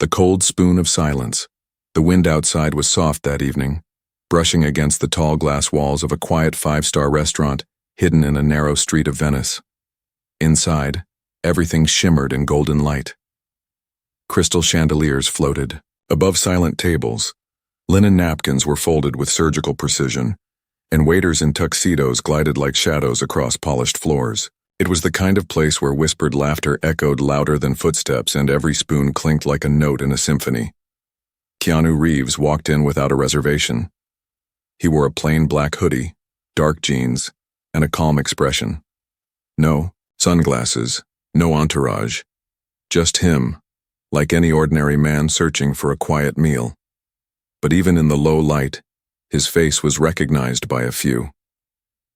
The cold spoon of silence. The wind outside was soft that evening, brushing against the tall glass walls of a quiet five-star restaurant hidden in a narrow street of Venice. Inside, everything shimmered in golden light. Crystal chandeliers floated. Above silent tables, linen napkins were folded with surgical precision, and waiters in tuxedos glided like shadows across polished floors. It was the kind of place where whispered laughter echoed louder than footsteps and every spoon clinked like a note in a symphony. Keanu Reeves walked in without a reservation. He wore a plain black hoodie, dark jeans, and a calm expression. No sunglasses, no entourage. Just him, like any ordinary man searching for a quiet meal. But even in the low light, his face was recognized by a few.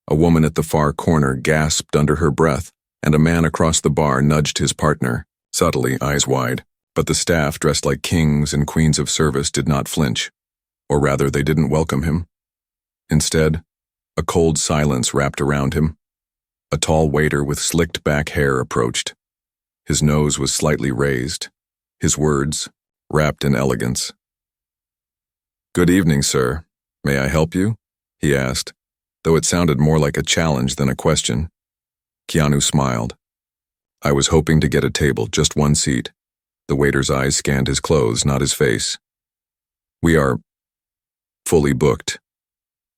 A woman at the far corner gasped under her breath, and a man across the bar nudged his partner, subtly, eyes wide. But the staff, dressed like kings and queens of service, did not flinch. Or rather, they didn't welcome him. Instead, a cold silence wrapped around him. A tall waiter with slicked back hair approached. His nose was slightly raised, his words wrapped in elegance. "Good evening, sir. May I help you?" he asked, though it sounded more like a challenge than a question. Keanu smiled. "I was hoping to get a table, just one seat." The waiter's eyes scanned his clothes, not his face. "We are fully booked."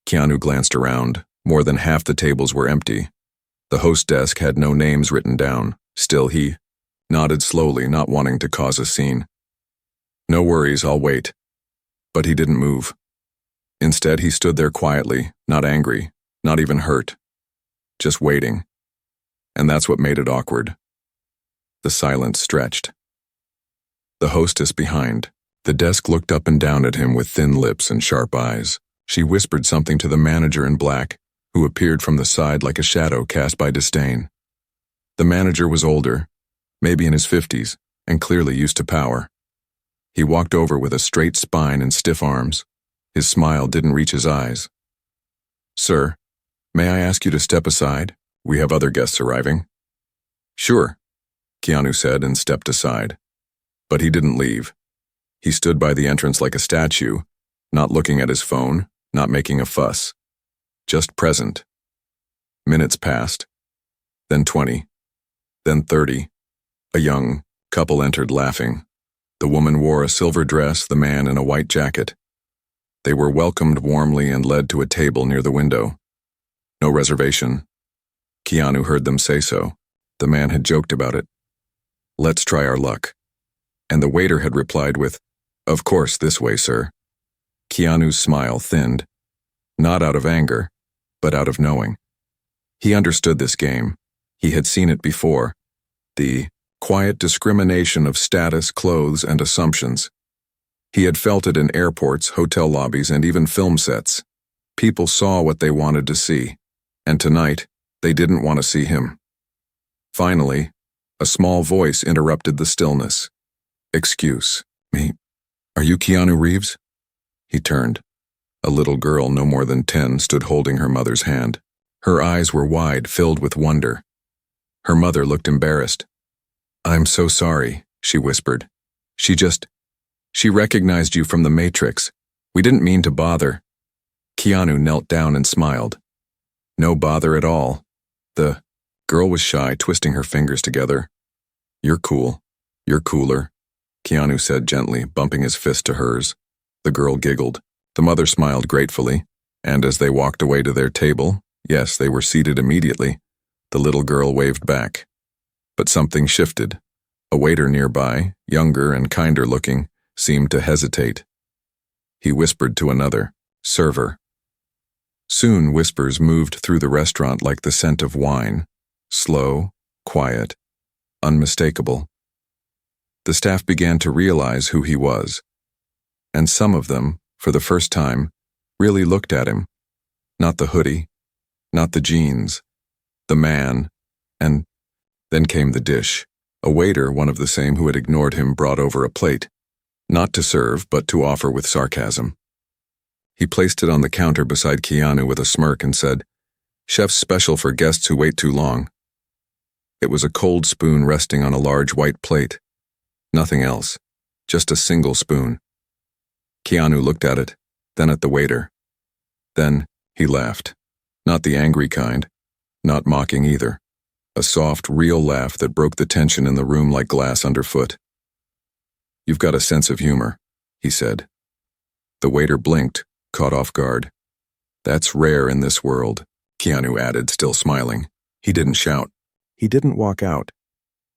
Keanu glanced around. More than half the tables were empty. The host desk had no names written down. Still, he nodded slowly, not wanting to cause a scene. "No worries, I'll wait." But he didn't move. Instead, he stood there quietly, not angry, not even hurt. Just waiting. And that's what made it awkward. The silence stretched. The hostess behind. The desk looked up and down at him with thin lips and sharp eyes. She whispered something to the manager in black, who appeared from the side like a shadow cast by disdain. The manager was older, maybe in his 50s, and clearly used to power. He walked over with a straight spine and stiff arms. His smile didn't reach his eyes. "Sir, may I ask you to step aside? We have other guests arriving." "Sure," Keanu said and stepped aside. But he didn't leave. He stood by the entrance like a statue, not looking at his phone, not making a fuss. Just present. Minutes passed. Then 20. Then 30. A young couple entered laughing. The woman wore a silver dress, the man in a white jacket. They were welcomed warmly and led to a table near the window. No reservation. Keanu heard them say so. The man had joked about it. "Let's try our luck." And the waiter had replied with, "Of course, this way, sir." Keanu's smile thinned, not out of anger, but out of knowing. He understood this game. He had seen it before. The quiet discrimination of status, clothes, and assumptions. He had felt it in airports, hotel lobbies, and even film sets. People saw what they wanted to see, and tonight, they didn't want to see him. Finally, a small voice interrupted the stillness. "Excuse me, are you Keanu Reeves?" He turned. A little girl, no more than 10, stood holding her mother's hand. Her eyes were wide, filled with wonder. Her mother looked embarrassed. "I'm so sorry," she whispered. She recognized you from the Matrix. We didn't mean to bother." Keanu knelt down and smiled. "No bother at all." The girl was shy, twisting her fingers together. "You're cool. You're cooler," Keanu said gently, bumping his fist to hers. The girl giggled. The mother smiled gratefully, and as they walked away to their table, yes, they were seated immediately, the little girl waved back. But something shifted. A waiter nearby, younger and kinder looking, seemed to hesitate. He whispered to another, server. Soon whispers moved through the restaurant like the scent of wine, slow, quiet, unmistakable. The staff began to realize who he was, and some of them, for the first time, really looked at him. Not the hoodie, not the jeans, the man, and then came the dish. A waiter, one of the same who had ignored him, brought over a plate, not to serve, but to offer with sarcasm. He placed it on the counter beside Keanu with a smirk and said, "Chef's special for guests who wait too long." It was a cold spoon resting on a large white plate. Nothing else. Just a single spoon. Keanu looked at it, then at the waiter. Then, he laughed. Not the angry kind, not mocking either. A soft, real laugh that broke the tension in the room like glass underfoot. "You've got a sense of humor," he said. The waiter blinked, caught off guard. "That's rare in this world," Keanu added, still smiling. He didn't shout. He didn't walk out.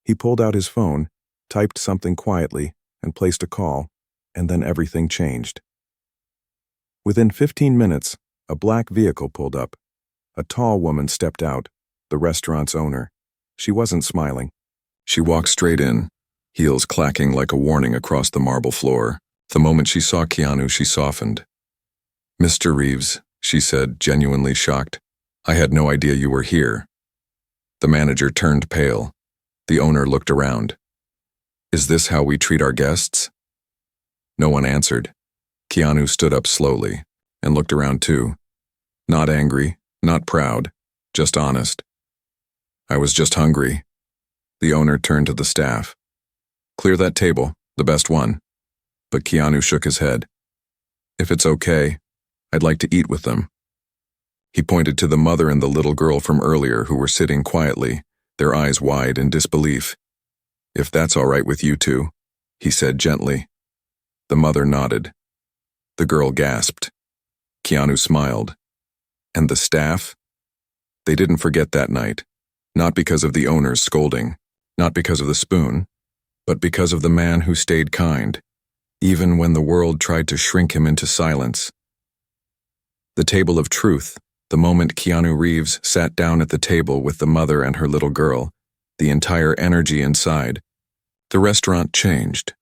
He pulled out his phone, typed something quietly, and placed a call, and then everything changed. Within 15 minutes, a black vehicle pulled up. A tall woman stepped out, the restaurant's owner. She wasn't smiling. She walked straight in, heels clacking like a warning across the marble floor. The moment she saw Keanu, she softened. "Mr. Reeves," she said, genuinely shocked. "I had no idea you were here." The manager turned pale. The owner looked around. "Is this how we treat our guests?" No one answered. Keanu stood up slowly and looked around too. Not angry, not proud, just honest. "I was just hungry." The owner turned to the staff. "Clear that table, the best one." But Keanu shook his head. "If it's okay, I'd like to eat with them." He pointed to the mother and the little girl from earlier who were sitting quietly, their eyes wide in disbelief. "If that's all right with you two," he said gently. The mother nodded. The girl gasped. Keanu smiled. And the staff? They didn't forget that night. Not because of the owner's scolding, not because of the spoon, but because of the man who stayed kind, even when the world tried to shrink him into silence. The table of truth, the moment Keanu Reeves sat down at the table with the mother and her little girl, the entire energy inside. The restaurant changed.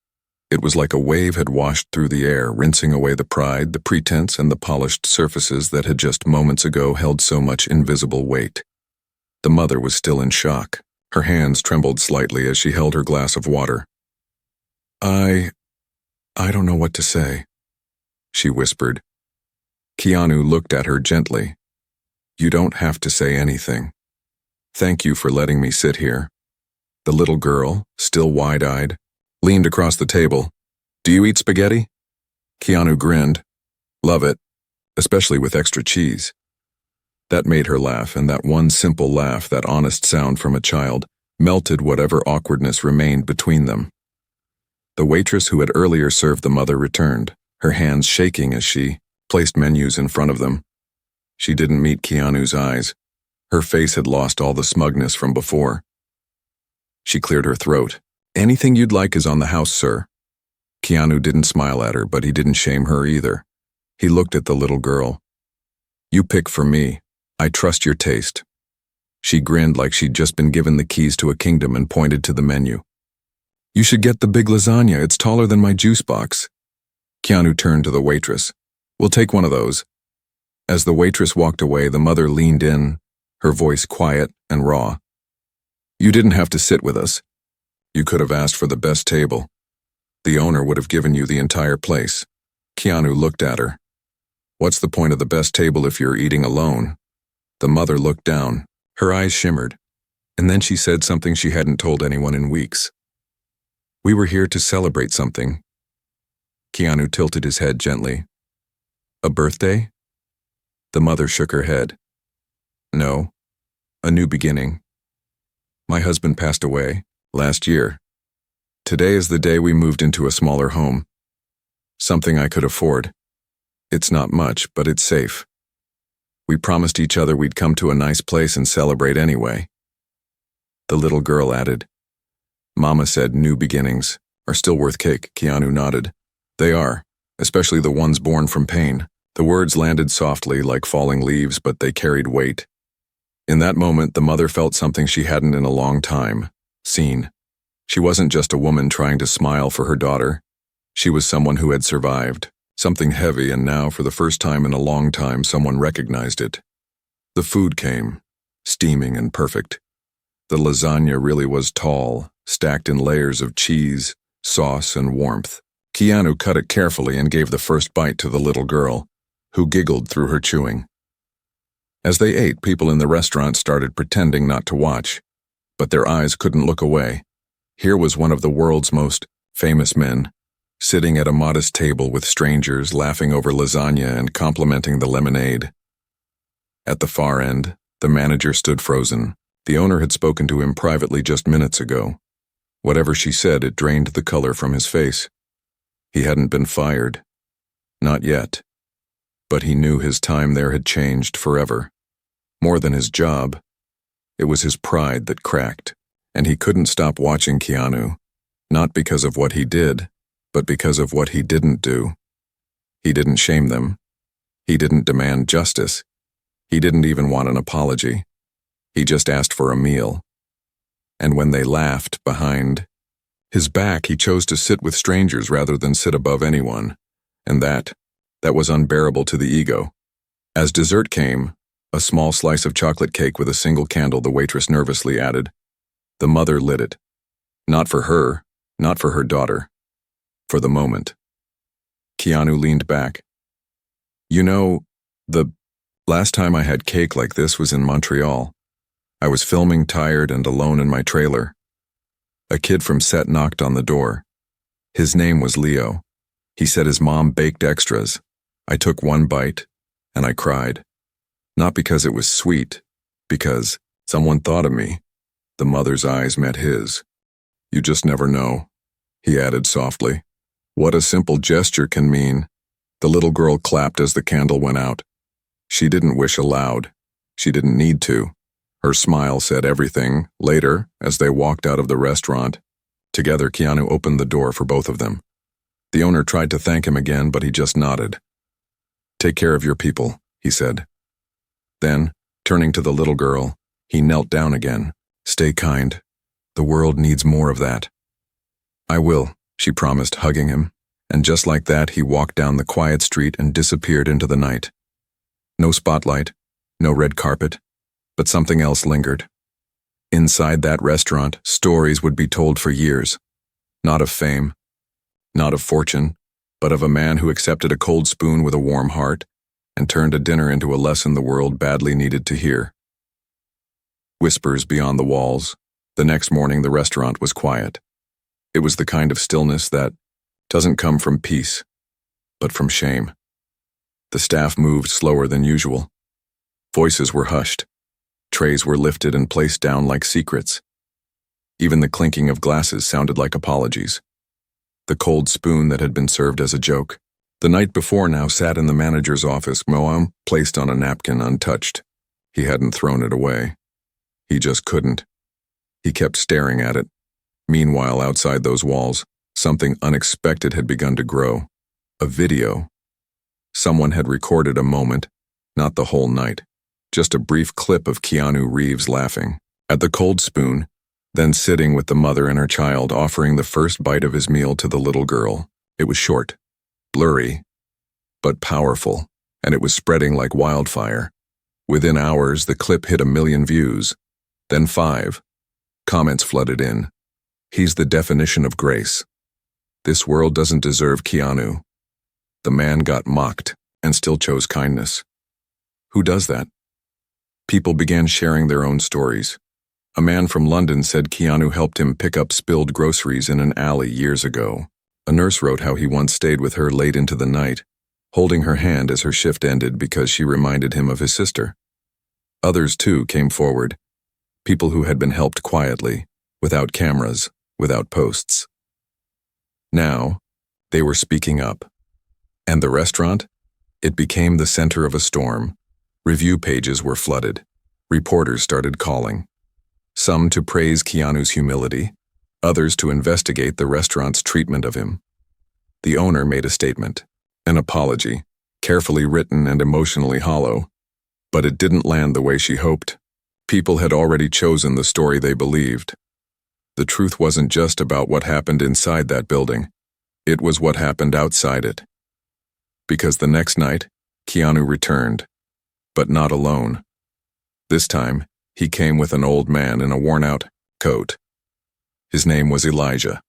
It was like a wave had washed through the air, rinsing away the pride, the pretense, and the polished surfaces that had just moments ago held so much invisible weight. The mother was still in shock. Her hands trembled slightly as she held her glass of water. I don't know what to say," she whispered. Keanu looked at her gently. "You don't have to say anything. Thank you for letting me sit here." The little girl, still wide-eyed, leaned across the table. "Do you eat spaghetti?" Keanu grinned. "Love it, especially with extra cheese." That made her laugh, and that one simple laugh, that honest sound from a child, melted whatever awkwardness remained between them. The waitress who had earlier served the mother returned, her hands shaking as she placed menus in front of them. She didn't meet Keanu's eyes. Her face had lost all the smugness from before. She cleared her throat. "Anything you'd like is on the house, sir." Keanu didn't smile at her, but he didn't shame her either. He looked at the little girl. "You pick for me. I trust your taste." She grinned like she'd just been given the keys to a kingdom and pointed to the menu. "You should get the big lasagna. It's taller than my juice box." Keanu turned to the waitress. "We'll take one of those." As the waitress walked away, the mother leaned in, her voice quiet and raw. "You didn't have to sit with us. You could have asked for the best table. The owner would have given you the entire place." Keanu looked at her. "What's the point of the best table if you're eating alone?" The mother looked down. Her eyes shimmered. And then she said something she hadn't told anyone in weeks. "We were here to celebrate something." Keanu tilted his head gently. "A birthday?" The mother shook her head. "No, a new beginning. My husband passed away last year. Today is the day we moved into a smaller home. Something I could afford. It's not much, but it's safe. We promised each other we'd come to a nice place and celebrate anyway." The little girl added, "Mama said new beginnings are still worth cake." Keanu nodded. "They are, especially the ones born from pain." The words landed softly like falling leaves, but they carried weight. In that moment, the mother felt something she hadn't in a long time, seen. She wasn't just a woman trying to smile for her daughter. She was someone who had survived, something heavy, and now, for the first time in a long time, someone recognized it. The food came, steaming and perfect. The lasagna really was tall, stacked in layers of cheese, sauce, and warmth. Keanu cut it carefully and gave the first bite to the little girl, who giggled through her chewing. As they ate, people in the restaurant started pretending not to watch, but their eyes couldn't look away. Here was one of the world's most famous men, sitting at a modest table with strangers laughing over lasagna and complimenting the lemonade. At the far end, the manager stood frozen. The owner had spoken to him privately just minutes ago. Whatever she said, it drained the color from his face. He hadn't been fired. Not yet. But he knew his time there had changed forever. More than his job, it was his pride that cracked, and he couldn't stop watching Keanu, not because of what he did, but because of what he didn't do. He didn't shame them. He didn't demand justice. He didn't even want an apology. He just asked for a meal. And when they laughed behind his back, he chose to sit with strangers rather than sit above anyone, and that was unbearable to the ego. As dessert came, a small slice of chocolate cake with a single candle, the waitress nervously added. The mother lit it. Not for her, not for her daughter. For the moment. Keanu leaned back. You know, the last time I had cake like this was in Montreal. I was filming, tired and alone in my trailer. A kid from set knocked on the door. His name was Leo. He said his mom baked extras. I took one bite, and I cried. Not because it was sweet, because someone thought of me. The mother's eyes met his. You just never know, he added softly. What a simple gesture can mean. The little girl clapped as the candle went out. She didn't wish aloud. She didn't need to. Her smile said everything. Later, as they walked out of the restaurant, together Keanu opened the door for both of them. The owner tried to thank him again, but he just nodded. Take care of your people, he said. Then, turning to the little girl, he knelt down again. Stay kind. The world needs more of that. I will, she promised, hugging him, and just like that he walked down the quiet street and disappeared into the night. No spotlight, no red carpet, but something else lingered. Inside that restaurant, stories would be told for years. Not of fame, not of fortune, but of a man who accepted a cold spoon with a warm heart and turned a dinner into a lesson the world badly needed to hear. Whispers beyond the walls. The next morning the restaurant was quiet. It was the kind of stillness that doesn't come from peace, but from shame. The staff moved slower than usual. Voices were hushed. Trays were lifted and placed down like secrets. Even the clinking of glasses sounded like apologies. The cold spoon that had been served as a joke, the night before, now sat in the manager's office, Moam, placed on a napkin untouched. He hadn't thrown it away. He just couldn't. He kept staring at it. Meanwhile, outside those walls, something unexpected had begun to grow. A video. Someone had recorded a moment, not the whole night. Just a brief clip of Keanu Reeves laughing at the cold spoon, then sitting with the mother and her child, offering the first bite of his meal to the little girl. It was short, blurry, but powerful, and it was spreading like wildfire. Within hours, the clip hit 1 million views, then 5. Comments flooded in. He's the definition of grace. This world doesn't deserve Keanu. The man got mocked and still chose kindness. Who does that? People began sharing their own stories. A man from London said Keanu helped him pick up spilled groceries in an alley years ago. A nurse wrote how he once stayed with her late into the night, holding her hand as her shift ended because she reminded him of his sister. Others, too, came forward. People who had been helped quietly, without cameras, without posts. Now, they were speaking up. And the restaurant? It became the center of a storm. Review pages were flooded. Reporters started calling. Some to praise Keanu's humility, others to investigate the restaurant's treatment of him. The owner made a statement, an apology, carefully written and emotionally hollow. But it didn't land the way she hoped. People had already chosen the story they believed. The truth wasn't just about what happened inside that building. It was what happened outside it. Because the next night, Keanu returned, but not alone. This time, he came with an old man in a worn-out coat. His name was Elijah.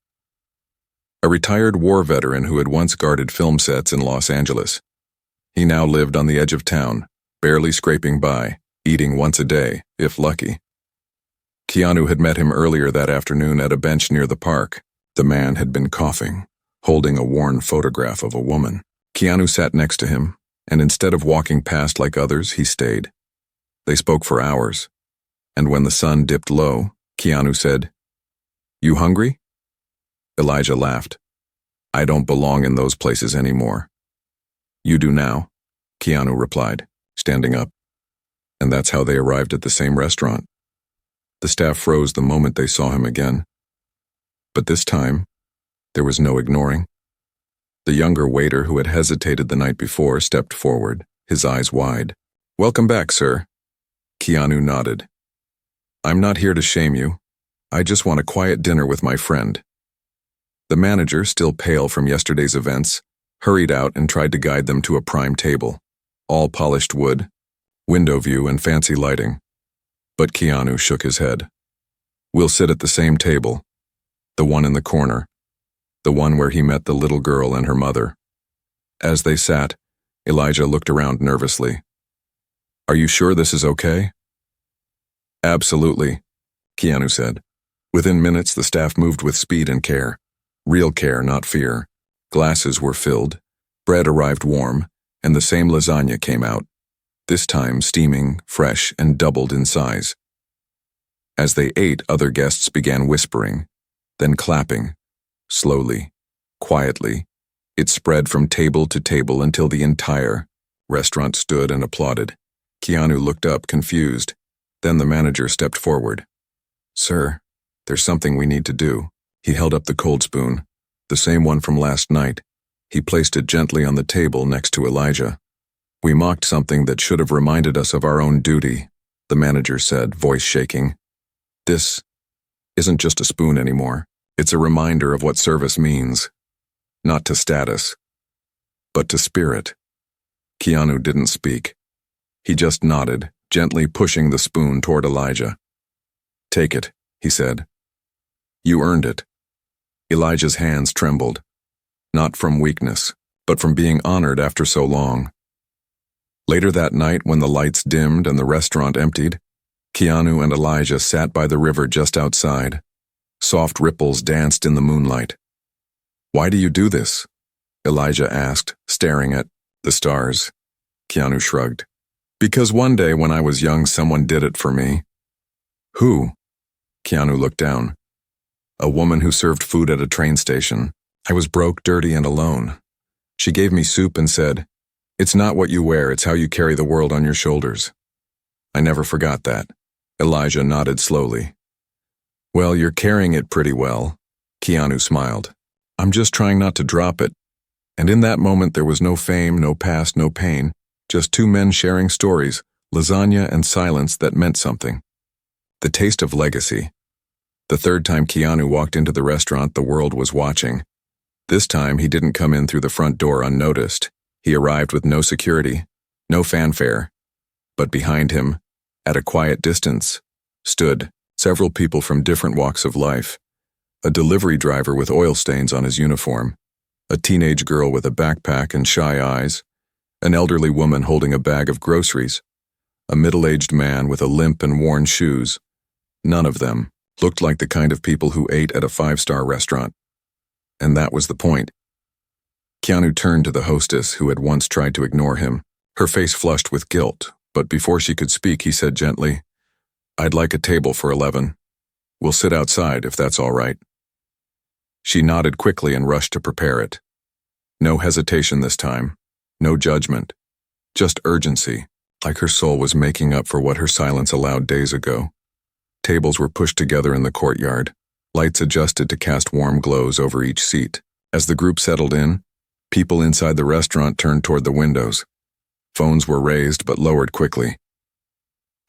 A retired war veteran who had once guarded film sets in Los Angeles. He now lived on the edge of town, barely scraping by, eating once a day, if lucky. Keanu had met him earlier that afternoon at a bench near the park. The man had been coughing, holding a worn photograph of a woman. Keanu sat next to him, and instead of walking past like others, he stayed. They spoke for hours, and when the sun dipped low, Keanu said, "You hungry?" Elijah laughed. "I don't belong in those places anymore." "You do now," Keanu replied, standing up. And that's how they arrived at the same restaurant. The staff froze the moment they saw him again. But this time, there was no ignoring. The younger waiter who had hesitated the night before stepped forward, his eyes wide. "Welcome back, sir." Keanu nodded. "I'm not here to shame you. I just want a quiet dinner with my friend." The manager, still pale from yesterday's events, hurried out and tried to guide them to a prime table, all polished wood, window view and fancy lighting. But Keanu shook his head. "We'll sit at the same table, the one in the corner, the one where he met the little girl and her mother." As they sat, Elijah looked around nervously. "Are you sure this is okay?" "Absolutely," Keanu said. Within minutes, the staff moved with speed and care. Real care, not fear. Glasses were filled, bread arrived warm, and the same lasagna came out, this time steaming, fresh, and doubled in size. As they ate, other guests began whispering, then clapping. Slowly, quietly, it spread from table to table until the entire restaurant stood and applauded. Keanu looked up, confused. Then the manager stepped forward. "Sir, there's something we need to do." He held up the cold spoon, the same one from last night. He placed it gently on the table next to Elijah. "We mocked something that should have reminded us of our own duty," the manager said, voice shaking. "This isn't just a spoon anymore. It's a reminder of what service means. Not to status, but to spirit." Keanu didn't speak. He just nodded, gently pushing the spoon toward Elijah. "Take it," he said. "You earned it." Elijah's hands trembled, not from weakness, but from being honored after so long. Later that night, when the lights dimmed and the restaurant emptied, Keanu and Elijah sat by the river just outside. Soft ripples danced in the moonlight. "Why do you do this?" Elijah asked, staring at the stars. Keanu shrugged. "Because one day when I was young, someone did it for me." "Who?" Keanu looked down. "A woman who served food at a train station. I was broke, dirty, and alone. She gave me soup and said, 'It's not what you wear, it's how you carry the world on your shoulders.' I never forgot that." Elijah nodded slowly. "Well, you're carrying it pretty well." Keanu smiled. "I'm just trying not to drop it." And in that moment there was no fame, no past, no pain, just two men sharing stories, lasagna and silence that meant something. The taste of legacy. The third time Keanu walked into the restaurant, the world was watching. This time he didn't come in through the front door unnoticed. He arrived with no security, no fanfare. But behind him, at a quiet distance, stood several people from different walks of life. A delivery driver with oil stains on his uniform, a teenage girl with a backpack and shy eyes, an elderly woman holding a bag of groceries, a middle-aged man with a limp and worn shoes. None of them looked like the kind of people who ate at a five-star restaurant. And that was the point. Keanu turned to the hostess who had once tried to ignore him, her face flushed with guilt, but before she could speak he said gently, "I'd like a table for 11. We'll sit outside if that's all right." She nodded quickly and rushed to prepare it. No hesitation this time, no judgment, just urgency, like her soul was making up for what her silence allowed days ago. Tables were pushed together in the courtyard, lights adjusted to cast warm glows over each seat. As the group settled in, people inside the restaurant turned toward the windows. Phones were raised but lowered quickly.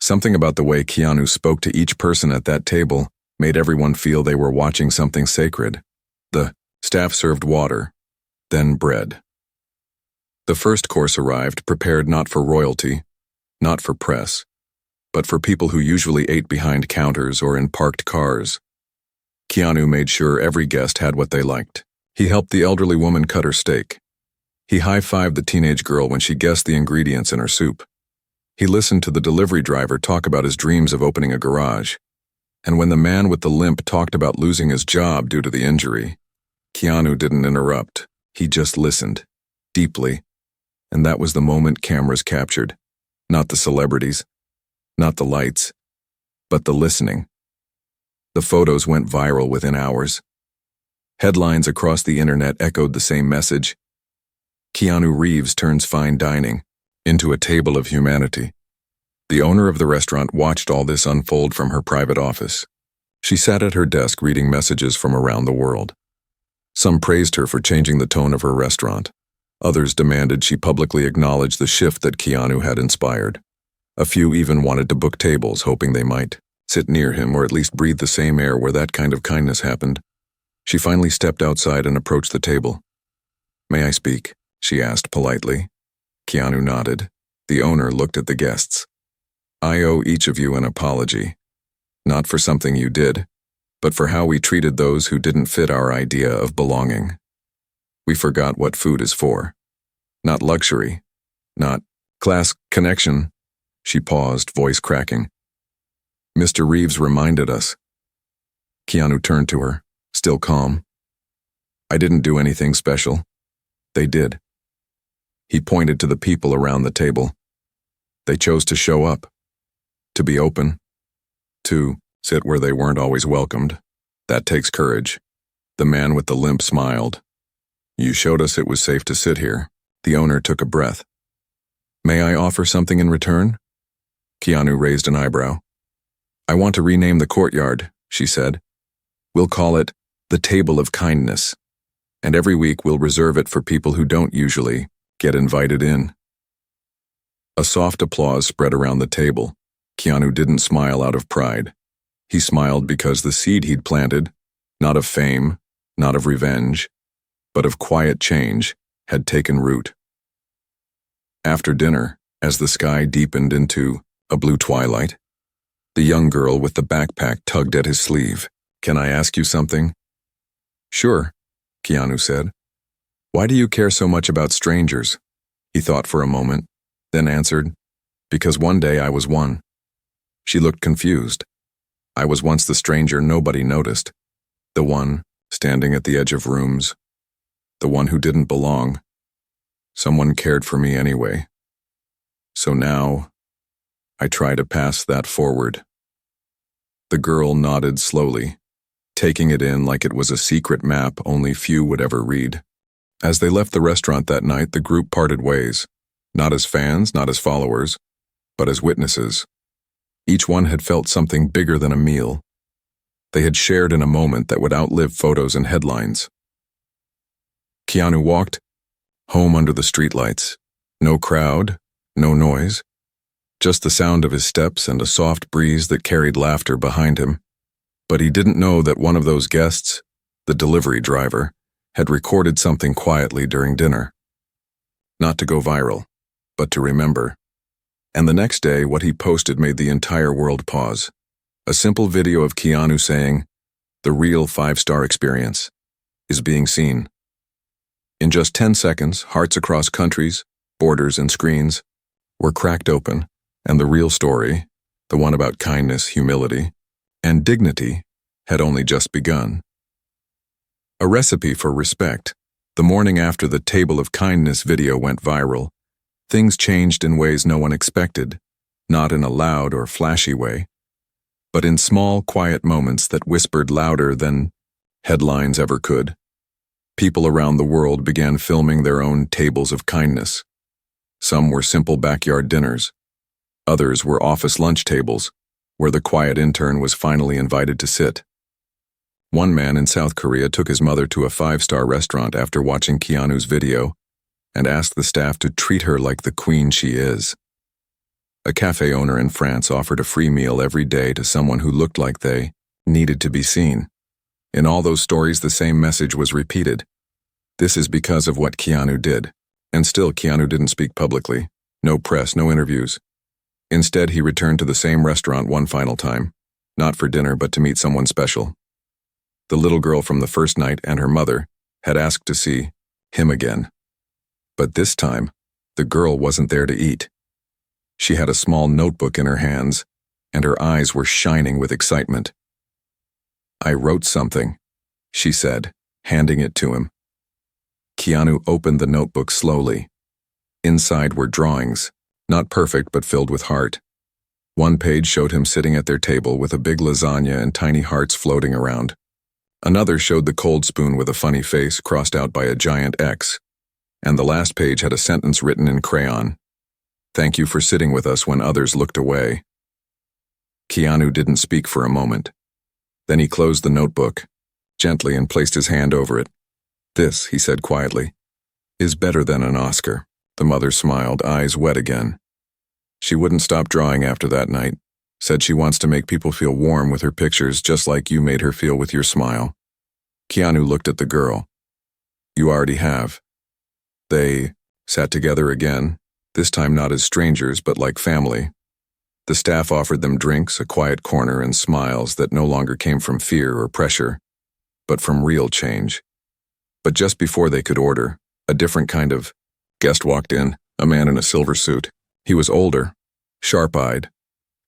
Something about the way Keanu spoke to each person at that table made everyone feel they were watching something sacred. The staff served water, then bread. The first course arrived, prepared not for royalty, not for press, but for people who usually ate behind counters or in parked cars. Keanu made sure every guest had what they liked. He helped the elderly woman cut her steak. He high-fived the teenage girl when she guessed the ingredients in her soup. He listened to the delivery driver talk about his dreams of opening a garage. And when the man with the limp talked about losing his job due to the injury, Keanu didn't interrupt. He just listened, deeply, and that was the moment cameras captured. Not the celebrities, not the lights, but the listening. The photos went viral within hours. Headlines across the internet echoed the same message. Keanu Reeves turns fine dining into a table of humanity. The owner of the restaurant watched all this unfold from her private office. She sat at her desk reading messages from around the world. Some praised her for changing the tone of her restaurant. Others demanded she publicly acknowledge the shift that Keanu had inspired. A few even wanted to book tables, hoping they might sit near him or at least breathe the same air where that kind of kindness happened. She finally stepped outside and approached the table. "May I speak?" she asked politely. Keanu nodded. The owner looked at the guests. "I owe each of you an apology. Not for something you did, but for how we treated those who didn't fit our idea of belonging. We forgot what food is for. Not luxury. Not class connection." She paused, voice cracking. "Mr. Reeves reminded us." Keanu turned to her, still calm. "I didn't do anything special. They did." He pointed to the people around the table. They chose to show up, to be open, to sit where they weren't always welcomed. That takes courage. The man with the limp smiled. "You showed us it was safe to sit here." The owner took a breath. "May I offer something in return?" Keanu raised an eyebrow. "I want to rename the courtyard," she said. "We'll call it the Table of Kindness, and every week we'll reserve it for people who don't usually get invited in." A soft applause spread around the table. Keanu didn't smile out of pride. He smiled because the seed he'd planted, not of fame, not of revenge, but of quiet change, had taken root. After dinner, as the sky deepened into a blue twilight, the young girl with the backpack tugged at his sleeve. "Can I ask you something?" "Sure," Keanu said. "Why do you care so much about strangers?" He thought for a moment, then answered, "Because one day I was one." She looked confused. "I was once the stranger nobody noticed. The one standing at the edge of rooms. The one who didn't belong. Someone cared for me anyway. So now, I try to pass that forward." The girl nodded slowly, taking it in like it was a secret map only few would ever read. As they left the restaurant that night, the group parted ways, not as fans, not as followers, but as witnesses. Each one had felt something bigger than a meal. They had shared in a moment that would outlive photos and headlines. Keanu walked home under the streetlights. No crowd, no noise. Just the sound of his steps and a soft breeze that carried laughter behind him. But he didn't know that one of those guests, the delivery driver, had recorded something quietly during dinner. Not to go viral, but to remember. And the next day, what he posted made the entire world pause. A simple video of Keanu saying, "The real 5-star experience is being seen." In just 10 seconds, hearts across countries, borders, and screens were cracked open, and the real story, the one about kindness, humility, and dignity, had only just begun. A recipe for respect. The morning after the Table of Kindness video went viral, things changed in ways no one expected, not in a loud or flashy way, but in small, quiet moments that whispered louder than headlines ever could. People around the world began filming their own tables of kindness. Some were simple backyard dinners. Others were office lunch tables, where the quiet intern was finally invited to sit. One man in South Korea took his mother to a 5-star restaurant after watching Keanu's video and asked the staff to treat her like the queen she is. A cafe owner in France offered a free meal every day to someone who looked like they needed to be seen. In all those stories, the same message was repeated. This is because of what Keanu did. And still, Keanu didn't speak publicly. No press, no interviews. Instead, he returned to the same restaurant one final time, not for dinner, but to meet someone special. The little girl from the first night and her mother had asked to see him again. But this time, the girl wasn't there to eat. She had a small notebook in her hands, and her eyes were shining with excitement. "I wrote something," she said. handing it to him. Keanu opened the notebook slowly. Inside were drawings, not perfect but filled with heart. One page showed him sitting at their table with a big lasagna and tiny hearts floating around. Another showed the cold spoon with a funny face crossed out by a giant X. And the last page had a sentence written in crayon. "Thank you for sitting with us when others looked away." Keanu didn't speak for a moment. Then he closed the notebook, gently, and placed his hand over it. "This," he said quietly, "is better than an Oscar." The mother smiled, eyes wet again. She wouldn't stop drawing after that night. Said she wants to make people feel warm with her pictures just like you made her feel with your smile. Keanu looked at the girl. "You already have." They sat together again, this time not as strangers but like family. The staff offered them drinks, a quiet corner, and smiles that no longer came from fear or pressure, but from real change. But just before they could order, a different kind of guest walked in, a man in a silver suit. He was older, sharp-eyed,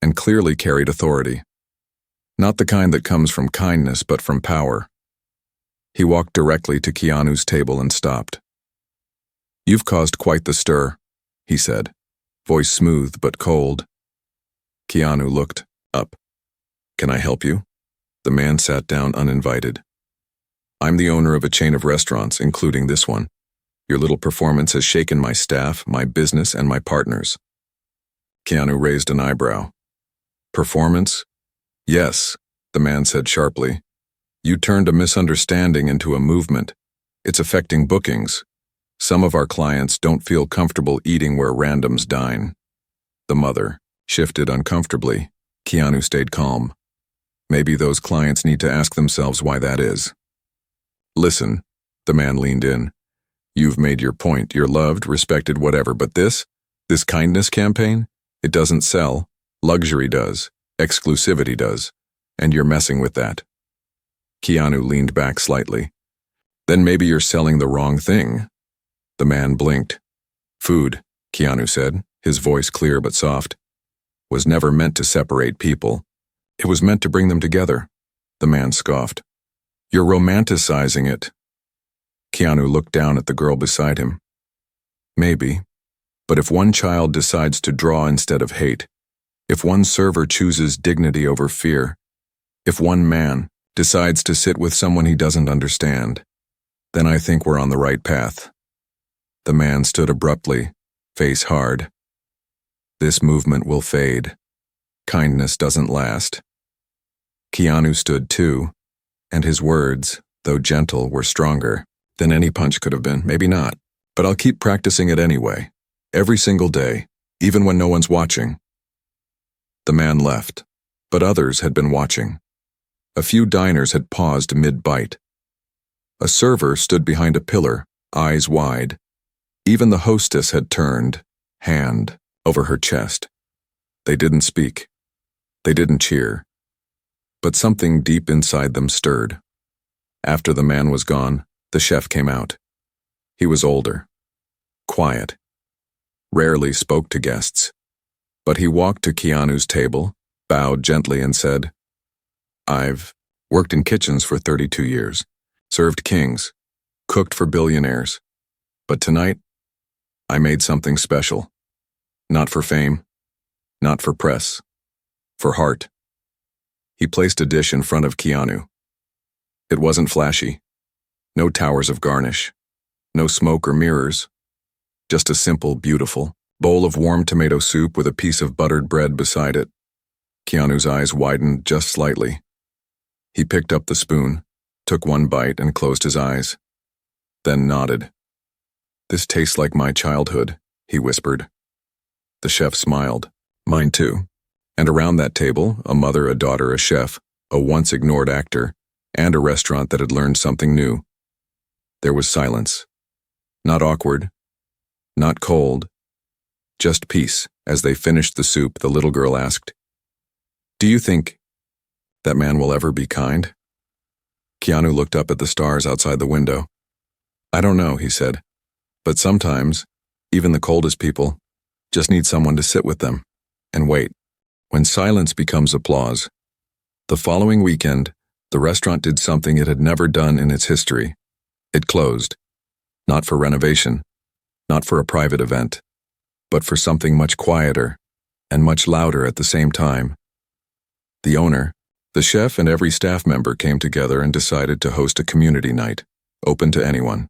and clearly carried authority. Not the kind that comes from kindness, but from power. He walked directly to Keanu's table and stopped. "You've caused quite the stir," he said, voice smooth but cold. Keanu looked up. "Can I help you?" The man sat down uninvited. "I'm the owner of a chain of restaurants, including this one. Your little performance has shaken my staff, my business, and my partners." Keanu raised an eyebrow. "Performance?" "Yes," the man said sharply. "You turned a misunderstanding into a movement. It's affecting bookings. Some of our clients don't feel comfortable eating where randoms dine." The mother shifted uncomfortably. Keanu stayed calm. "Maybe those clients need to ask themselves why that is." "Listen," the man leaned in. "You've made your point. You're loved, respected, whatever, but this kindness campaign, it doesn't sell. Luxury does. Exclusivity does. And you're messing with that." Keanu leaned back slightly. "Then maybe you're selling the wrong thing." The man blinked. "Food," Keanu said, his voice clear but soft, "was never meant to separate people. It was meant to bring them together." The man scoffed. "You're romanticizing it." Keanu looked down at the girl beside him. "Maybe. But if one child decides to draw instead of hate, if one server chooses dignity over fear, if one man decides to sit with someone he doesn't understand, then I think we're on the right path." The man stood abruptly, face hard. "This movement will fade. Kindness doesn't last." Keanu stood too, and his words, though gentle, were stronger than any punch could have been. "Maybe not, but I'll keep practicing it anyway. Every single day, even when no one's watching." The man left, but others had been watching. A few diners had paused mid-bite. A server stood behind a pillar, eyes wide. Even the hostess had turned, hand over her chest. They didn't speak. They didn't cheer. But something deep inside them stirred. After the man was gone, the chef came out. He was older, quiet, rarely spoke to guests. But he walked to Keanu's table, bowed gently, and said, "I've worked in kitchens for 32 years, served kings, cooked for billionaires. But tonight, I made something special. Not for fame, not for press, for heart." He placed a dish in front of Keanu. It wasn't flashy. No towers of garnish. No smoke or mirrors. Just a simple, beautiful bowl of warm tomato soup with a piece of buttered bread beside it. Keanu's eyes widened just slightly. He picked up the spoon, took one bite, and closed his eyes. Then nodded. "This tastes like my childhood," he whispered. The chef smiled. "Mine too." And around that table, a mother, a daughter, a chef, a once-ignored actor, and a restaurant that had learned something new. There was silence. Not awkward, not cold, just peace. As they finished the soup, the little girl asked, "Do you think that man will ever be kind?" Keanu looked up at the stars outside the window. "I don't know," he said, "but sometimes, even the coldest people just need someone to sit with them and wait." When silence becomes applause. The following weekend, the restaurant did something it had never done in its history. It closed, not for renovation, not for a private event, but for something much quieter and much louder at the same time. The owner, the chef, and every staff member came together and decided to host a community night, open to anyone.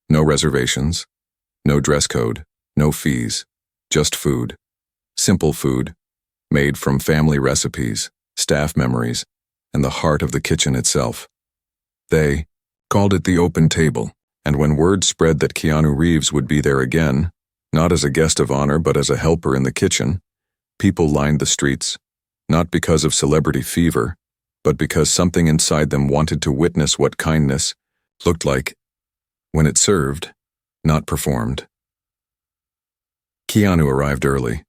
No reservations, no dress code, no fees, just food. Simple food, made from family recipes, staff memories, and the heart of the kitchen itself. They called it the open table, and when word spread that Keanu Reeves would be there again, not as a guest of honor but as a helper in the kitchen, people lined the streets, not because of celebrity fever, but because something inside them wanted to witness what kindness looked like when it served, not performed. Keanu arrived early.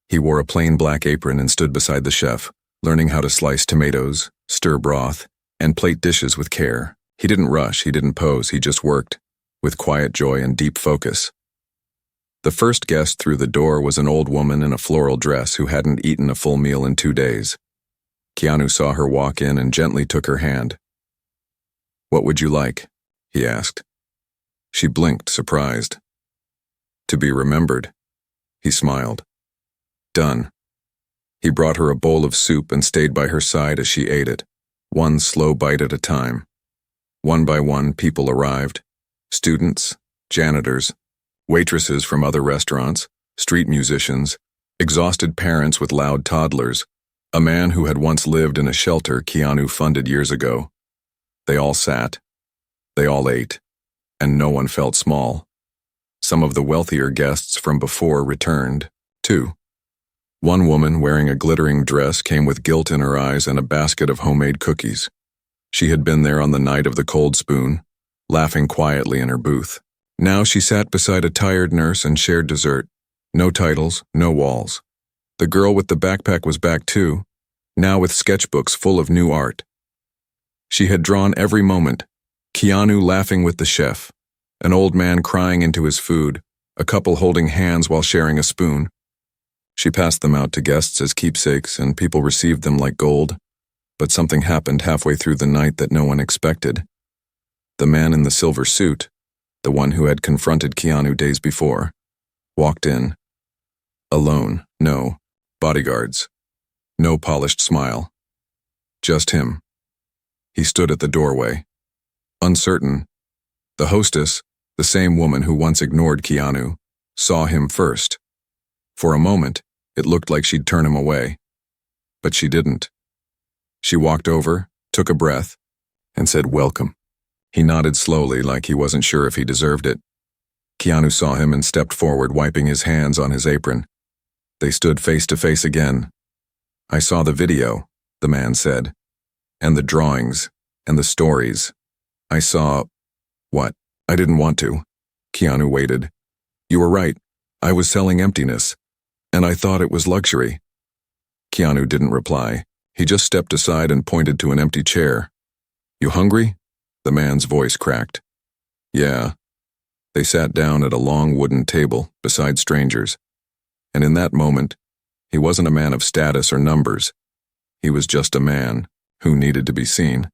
He wore a plain black apron and stood beside the chef, learning how to slice tomatoes, stir broth, and plate dishes with care. He didn't rush, he didn't pose, he just worked, with quiet joy and deep focus. The first guest through the door was an old woman in a floral dress who hadn't eaten a full meal in 2 days. Keanu saw her walk in and gently took her hand. "What would you like?" he asked. She blinked, surprised. "To be remembered." He smiled. "Done." He brought her a bowl of soup and stayed by her side as she ate it, one slow bite at a time. One by one, people arrived. Students, janitors, waitresses from other restaurants, street musicians, exhausted parents with loud toddlers, a man who had once lived in a shelter Keanu funded years ago. They all sat. They all ate. And no one felt small. Some of the wealthier guests from before returned, too. One woman wearing a glittering dress came with guilt in her eyes and a basket of homemade cookies. She had been there on the night of the cold spoon, laughing quietly in her booth. Now she sat beside a tired nurse and shared dessert. No titles, no walls. The girl with the backpack was back too, now with sketchbooks full of new art. She had drawn every moment, Keanu laughing with the chef, an old man crying into his food, a couple holding hands while sharing a spoon. She passed them out to guests as keepsakes, and people received them like gold. But something happened halfway through the night that no one expected. The man in the silver suit, the one who had confronted Keanu days before, walked in. Alone, no bodyguards, no polished smile. Just him. He stood at the doorway, uncertain. The hostess, the same woman who once ignored Keanu, saw him first. For a moment, it looked like she'd turn him away. But she didn't. She walked over, took a breath, and said, "Welcome." He nodded slowly, like he wasn't sure if he deserved it. Keanu saw him and stepped forward, wiping his hands on his apron. They stood face to face again. "I saw the video," the man said, "and the drawings, and the stories. I saw..." "What?" "I didn't want to." Keanu waited. "You were right. I was selling emptiness, and I thought it was luxury." Keanu didn't reply. He just stepped aside and pointed to an empty chair. "You hungry?" The man's voice cracked. "Yeah." They sat down at a long wooden table beside strangers, and in that moment, he wasn't a man of status or numbers. He was just a man who needed to be seen.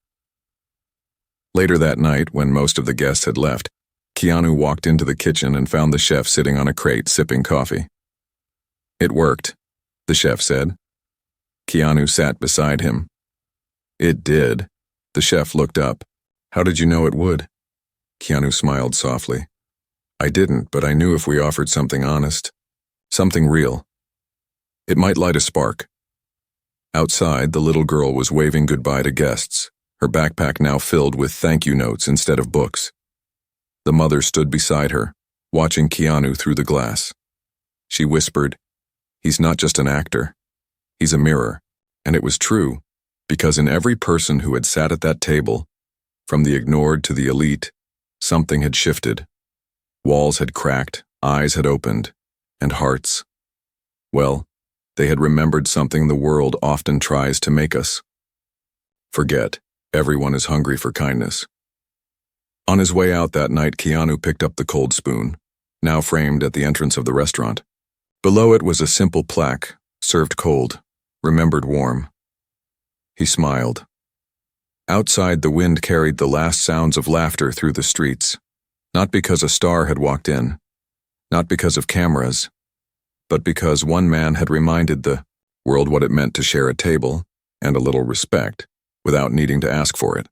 Later that night, when most of the guests had left, Keanu walked into the kitchen and found the chef sitting on a crate sipping coffee. "It worked," the chef said. Keanu sat beside him. "It did." The chef looked up. "How did you know it would?" Keanu smiled softly. "I didn't, but I knew if we offered something honest, something real, it might light a spark." Outside, the little girl was waving goodbye to guests, her backpack now filled with thank you notes instead of books. The mother stood beside her, watching Keanu through the glass. She whispered, "He's not just an actor. He's a mirror." And it was true, because in every person who had sat at that table, from the ignored to the elite, something had shifted. Walls had cracked, eyes had opened, and hearts, well, they had remembered something the world often tries to make us forget. Everyone is hungry for kindness. On his way out that night, Keanu picked up the cold spoon, now framed at the entrance of the restaurant. Below it was a simple plaque, served cold, remembered warm. He smiled. Outside, the wind carried the last sounds of laughter through the streets, not because a star had walked in, not because of cameras, but because one man had reminded the world what it meant to share a table and a little respect without needing to ask for it.